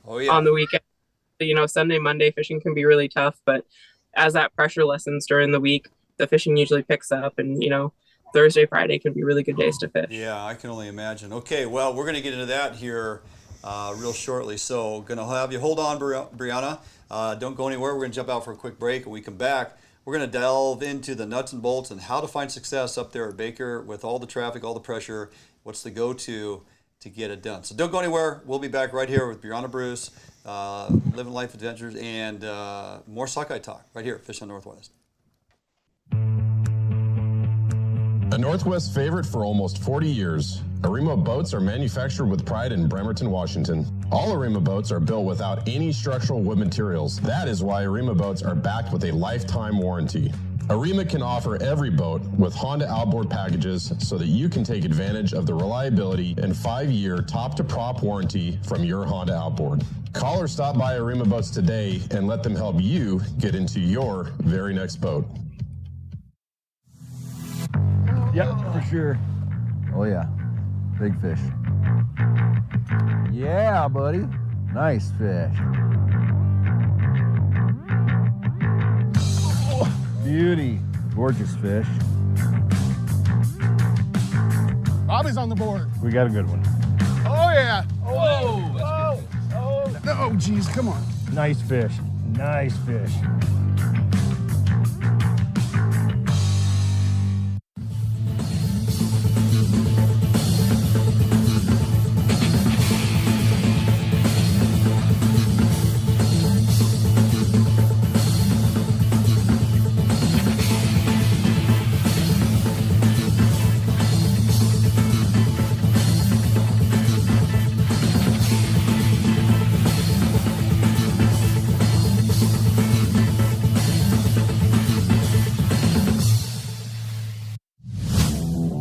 on the weekend. Sunday, Monday fishing can be really tough, but as that pressure lessens during the week, the fishing usually picks up and, Thursday, Friday can be really good days to fish. Yeah, I can only imagine. Okay, well, we're going to get into that here real shortly. So going to have you hold on, Brianna. Don't go anywhere. We're going to jump out for a quick break. When we come back, we're going to delve into the nuts and bolts and how to find success up there at Baker with all the traffic, all the pressure. What's the go-to to get it done? So don't go anywhere. We'll be back right here with Brianna Bruce, Living Life Adventures, and more Sockeye talk right here at Fish on Northwest. A Northwest favorite for almost 40 years, Arima boats are manufactured with pride in Bremerton, Washington. All Arima boats are built without any structural wood materials. That is why Arima boats are backed with a lifetime warranty. Arima can offer every boat with Honda outboard packages so that you can take advantage of the reliability and 5-year top-to-prop warranty from your Honda outboard. Call or stop by Arima Boats today and let them help you get into your very next boat. Yep, for sure. Oh yeah, big fish. Yeah, buddy. Nice fish. Beauty. Gorgeous fish. Bobby's on the board. We got a good one. Oh, yeah. Oh, geez, come on. Nice fish. Nice fish.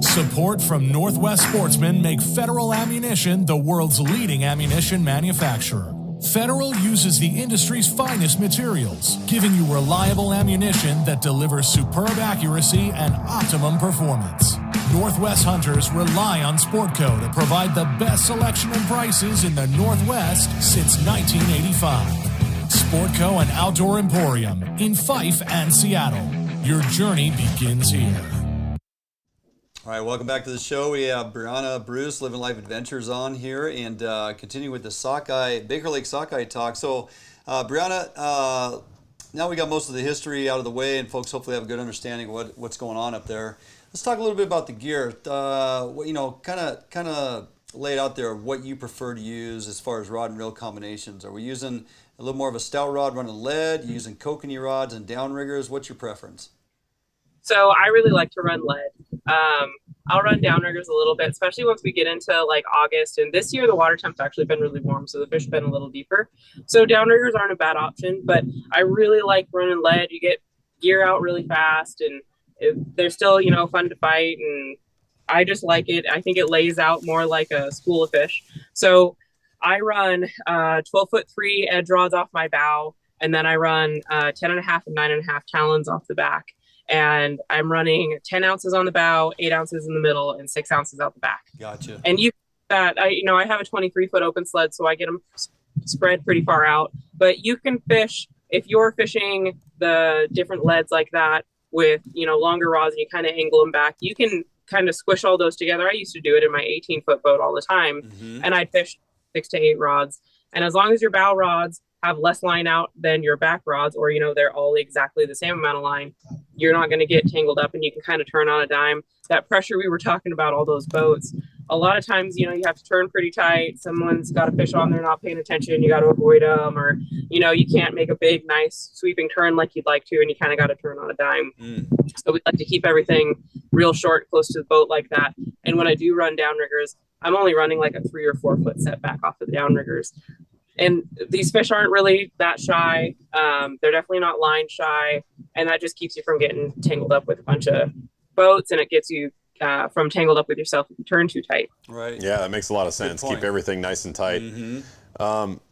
Support from Northwest Sportsmen make Federal Ammunition the world's leading ammunition manufacturer. Federal uses the industry's finest materials, giving you reliable ammunition that delivers superb accuracy and optimum performance. Northwest hunters rely on Sportco to provide the best selection and prices in the Northwest since 1985. Sportco and Outdoor Emporium in Fife and Seattle. Your journey begins here. All right, welcome back to the show. We have Brianna Bruce, Living Life Adventures on here, and continue with the Sockeye, Baker Lake Sockeye talk. So, Brianna, now we got most of the history out of the way, and folks hopefully have a good understanding of what's going on up there. Let's talk a little bit about the gear. Kind of lay it out there what you prefer to use as far as rod and reel combinations. Are we using a little more of a stout rod running lead, using kokanee rods and downriggers? What's your preference? So I really like to run lead. I'll run downriggers a little bit, especially once we get into like August. And this year the water temp's actually been really warm, so the fish have been a little deeper. So downriggers aren't a bad option, but I really like running lead. You get gear out really fast, and they're still, fun to fight. And I just like it. I think it lays out more like a school of fish. So I run 12'3" edge rods off my bow, and then I run 10.5 and 9.5 talons off the back. And I'm running 10 ounces on the bow, 8 ounces in the middle, and 6 ounces out the back. Gotcha. And I have a 23-foot open sled, so I get them spread pretty far out. But you can fish, if you're fishing the different leads like that with, longer rods and you kind of angle them back, you can kind of squish all those together. I used to do it in my 18-foot boat all the time. Mm-hmm. And I'd fish 6 to 8 rods. And as long as your bow rods have less line out than your back rods, or, they're all exactly the same amount of line, you're not going to get tangled up, and you can kind of turn on a dime. That pressure we were talking about, all those boats, a lot of times, you have to turn pretty tight. Someone's got a fish on there not paying attention. You got to avoid them, or, you can't make a big, nice sweeping turn like you'd like to, and you kind of got to turn on a dime. So we like to keep everything real short, close to the boat like that. And when I do run downriggers, I'm only running like a 3 or 4 foot setback off of the downriggers. And these fish aren't really that shy. They're definitely not line shy. And that just keeps you from getting tangled up with a bunch of boats, and it gets you from tangled up with yourself if you turn too tight. Right. Yeah, that makes a lot of sense. Keep everything nice and tight.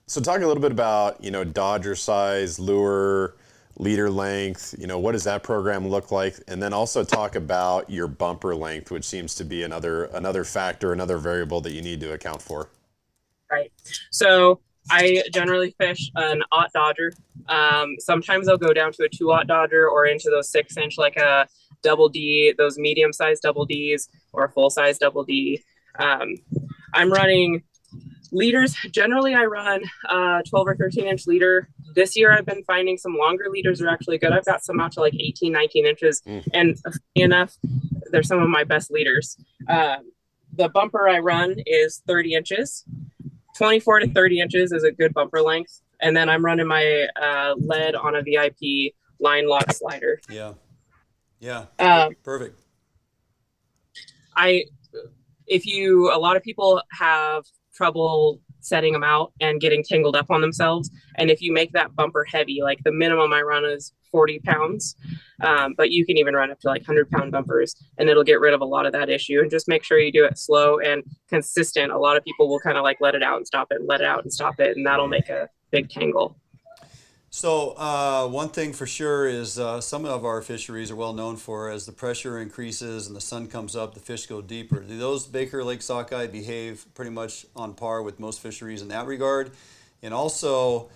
So talk a little bit about, dodger size, lure, leader length, what does that program look like? And then also talk about your bumper length, which seems to be another factor, another variable that you need to account for. Right. So I generally fish an aught dodger. Sometimes I'll go down to a 2/0 dodger, or into those 6-inch, like a double D, those medium-sized double Ds, or a full-size double D. I'm running leaders. Generally, I run 12 or 13-inch leader. This year, I've been finding some longer leaders are actually good. I've got some out to like 18, 19 inches. And funny enough, they're some of my best leaders. The bumper I run is 30 inches. 24 to 30 inches is a good bumper length. And then I'm running my lead on a VIP line lock slider. Yeah. Perfect. A lot of people have trouble setting them out and getting tangled up on themselves. And if you make that bumper heavy, like the minimum I run is 40 pounds, but you can even run up to like 100-pound bumpers, and it'll get rid of a lot of that issue. And just make sure you do it slow and consistent. A lot of people will kind of like let it out and stop it, let it out and stop it, and that'll make a big tangle. So one thing for sure is some of our fisheries are well known for, as the pressure increases and the sun comes up, the fish go deeper. Do those Baker Lake Sockeye behave pretty much on par with most fisheries in that regard? And also,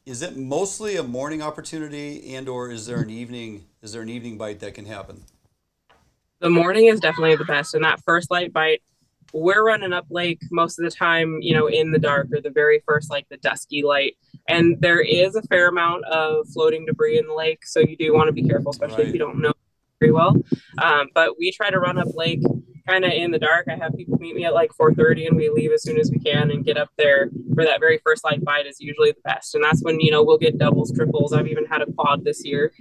is it mostly a morning opportunity, and/or is there an evening bite that can happen? The morning is definitely the best, and that first light bite, we're running up lake most of the time, in the dark, or the very first, like the dusky light. And there is a fair amount of floating debris in the lake, so you do want to be careful, especially if you don't know very well. But we try to run up lake kind of in the dark. I have people meet me at like 4:30, and we leave as soon as we can and get up there for that very first light bite is usually the best. And that's when, we'll get doubles, triples. I've even had a quad this year.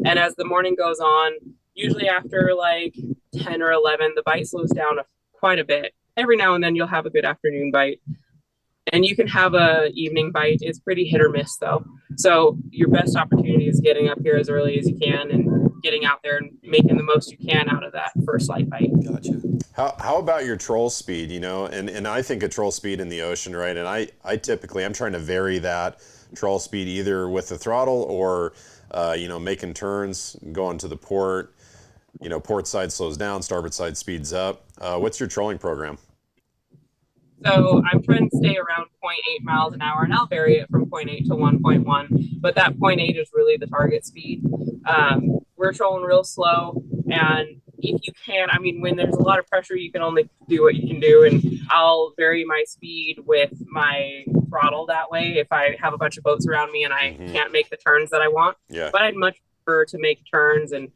And as the morning goes on, usually after like 10 or 11, the bite slows down quite a bit. Every now and then you'll have a good afternoon bite, and you can have a evening bite. It's pretty hit or miss though. So your best opportunity is getting up here as early as you can and getting out there and making the most you can out of that first light bite. Gotcha. How about your troll speed, and I think of troll speed in the ocean, right? And I typically, I'm trying to vary that troll speed either with the throttle or, making turns, going to the port. Port side slows down, starboard side speeds up. What's your trolling program? So I'm trying to stay around 0.8 miles an hour, and I'll vary it from 0.8 to 1.1, but that 0.8 is really the target speed. We're trolling real slow, and if you can, when there's a lot of pressure, you can only do what you can do, and I'll vary my speed with my throttle that way if I have a bunch of boats around me and I can't make the turns that I want. Yeah. But I'd much prefer to make turns and,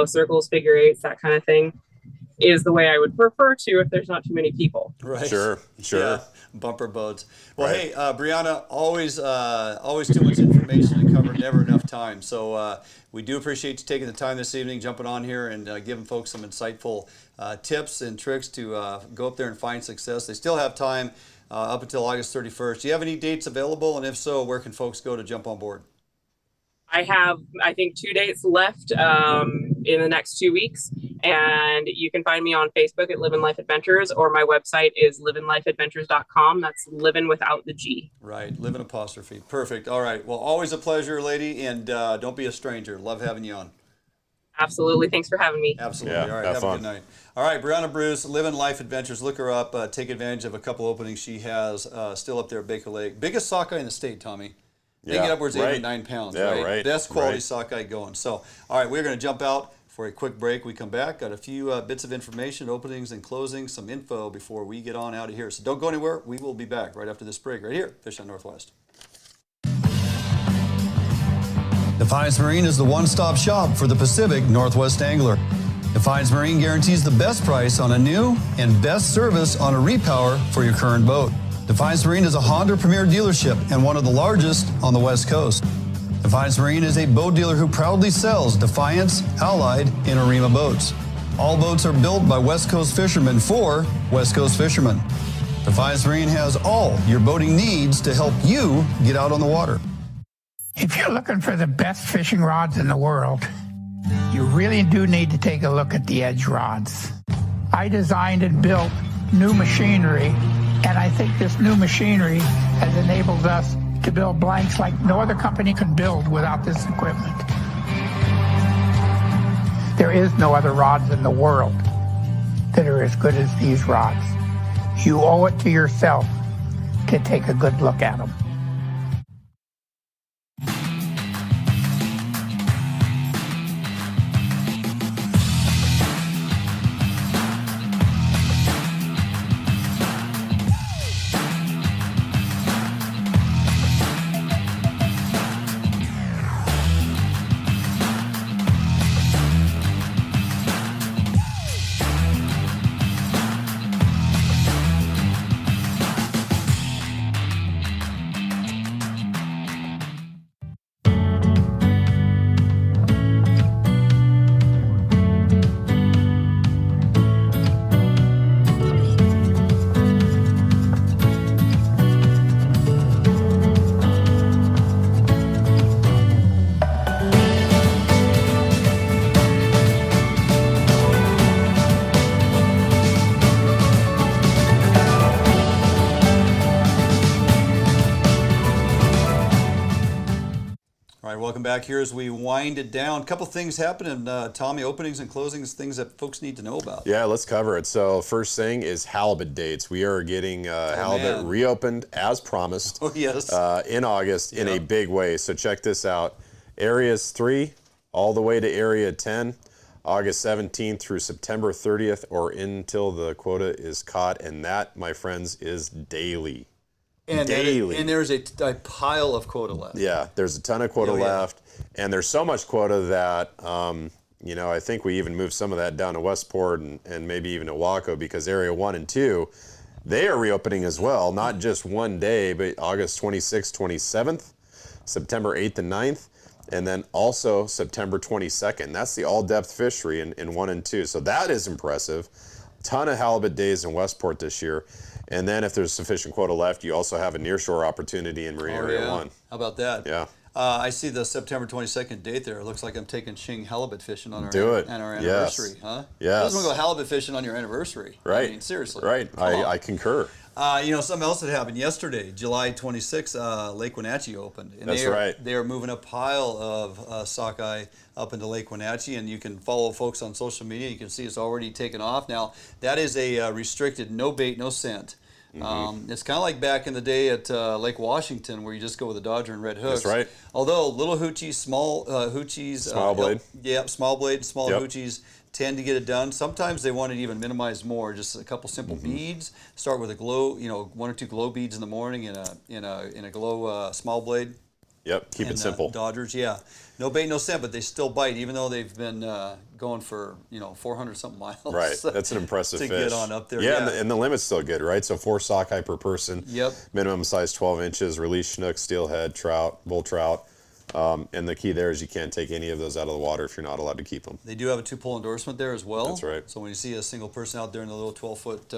circles, figure eights, that kind of thing is the way I would prefer to if there's not too many people. Right. Sure. Yeah. Bumper boats. Well, right. Hey, Brianna, always too much information to cover, never enough time. So we do appreciate you taking the time this evening, jumping on here and giving folks some insightful tips and tricks to go up there and find success. They still have time up until August 31st. Do you have any dates available? And if so, where can folks go to jump on board? I have, I think, 2 dates left in the next 2 weeks. And you can find me on Facebook at Livin Life Adventures, or my website is livinlifeadventures.com. That's livin without the G. Right, livin apostrophe. Perfect. All right. Well, always a pleasure, lady, and don't be a stranger. Love having you on. Absolutely. Thanks for having me. Absolutely. Yeah, all right. have Have fun. a good night. All right, Brianna Bruce, Livin Life Adventures. Look her up. Take advantage of a couple openings she has still up there at Baker Lake. Biggest sockeye in the state, Tommy. They get upwards of 8 or 9 pounds. Yeah, right. Best quality sockeye going. So, all right, we're going to jump out. for a quick break. We come back, got a few bits of information, openings and closings, some info before we get on out of here. So don't go anywhere. We will be back right after this break, right here, Fish on Northwest. Defiance Marine is the one-stop shop for the Pacific Northwest angler. Defiance Marine guarantees the best price on a new and best service on a repower for your current boat. Defiance Marine is a Honda Premier dealership and one of the largest on the West Coast. Defiance Marine is a boat dealer who proudly sells Defiance, Allied, and Arima boats. All boats are built by West Coast fishermen for West Coast fishermen. Defiance Marine has all your boating needs to help you get out on the water. If you're looking for the best fishing rods in the world, you really do need to take a look at the Edge rods. I designed and built new machinery, and I think this new machinery has enabled us to build blanks like no other company can build without this equipment. There is no other rods in the world that are as good as these rods. You owe it to yourself to take a good look at them. Welcome back here as we wind it down. A couple things happening, Tommy, openings and closings, things that folks need to know about. Yeah, let's cover it. So first thing is halibut dates. We are getting halibut reopened as promised. Oh, yes. In August in a big way. So check this out. Areas 3 all the way to Area 10, August 17th through September 30th or until the quota is caught. And that, my friends, is daily. And daily. And there's a pile of quota left. Yeah, there's a ton of quota left. And there's so much quota that, you know, I think we even moved some of that down to Westport and maybe even Ilwaco because Area 1 and 2, they are reopening as well. Not just one day, but August 26th, 27th, September 8th and 9th, and then also September 22nd. That's the all-depth fishery in 1 and 2. So that is impressive. Ton of halibut days in Westport this year. And then if there's sufficient quota left, you also have a nearshore opportunity in Marine Area 1. How about that? Yeah. I see the September 22nd date there. It looks like I'm taking Shing halibut fishing on our anniversary, huh? Yes. You don't want to go halibut fishing on your anniversary. Right. I mean, seriously. Right. I concur. You know, something else that happened yesterday, July 26th, Lake Wenatchee opened. And That's right. They are moving a pile of sockeye up into Lake Wenatchee, and you can follow folks on social media. You can see it's already taken off. Now, that is a restricted no bait, no scent. It's kind of like back in the day at Lake Washington where you just go with a Dodger and red hooks. That's right. Although little hoochies, small hoochies. Small blade. Small blade, small hoochies tend to get it done. Sometimes they want to even minimize more, just a couple simple beads. Start with a glow, you know, 1 or 2 glow beads in the morning in a glow small blade. Yep, keep it simple. Dodgers, yeah. No bait, no scent, but they still bite, even though they've been going for, 400-something miles. Right, that's an impressive to fish. Get on up there. Yeah, and the limit's still good, right? So 4 sockeye per person. Yep. Minimum size 12 inches, release Chinook, steelhead, trout, bull trout. And the key there is you can't take any of those out of the water if you're not allowed to keep them. They do have a 2-pole endorsement there as well. That's right. So when you see a single person out there in a little 12-foot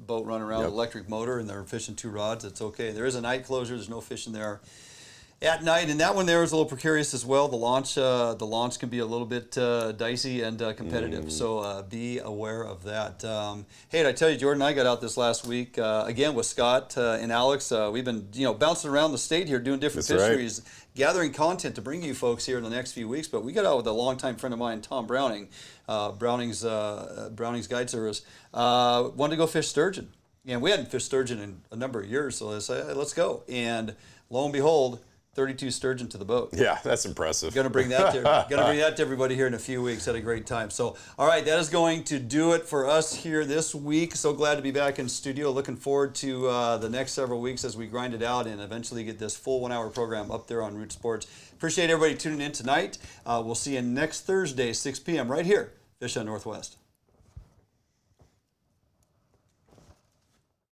boat running around with electric motor and they're fishing 2 rods, it's okay. There is a night closure. There's no fishing there at night, and that one there is a little precarious as well. The launch can be a little bit dicey and competitive, so be aware of that. Hey, did I tell you, Jordan and I got out this last week again with Scott and Alex. We've been bouncing around the state here doing different fisheries, gathering content to bring you folks here in the next few weeks. But we got out with a longtime friend of mine, Tom Browning, Browning's Guide Service. Wanted to go fish sturgeon, and we hadn't fished sturgeon in a number of years, so I said, hey, let's go. And lo and behold, 32 sturgeon to the boat. Yeah, that's impressive. Gonna bring that to everybody here in a few weeks. Had a great time. So, all right, that is going to do it for us here this week. So glad to be back in studio. Looking forward to the next several weeks as we grind it out and eventually get this full 1 hour program up there on Root Sports. Appreciate everybody tuning in tonight. We'll see you next Thursday, 6 p.m. right here, Fish on Northwest.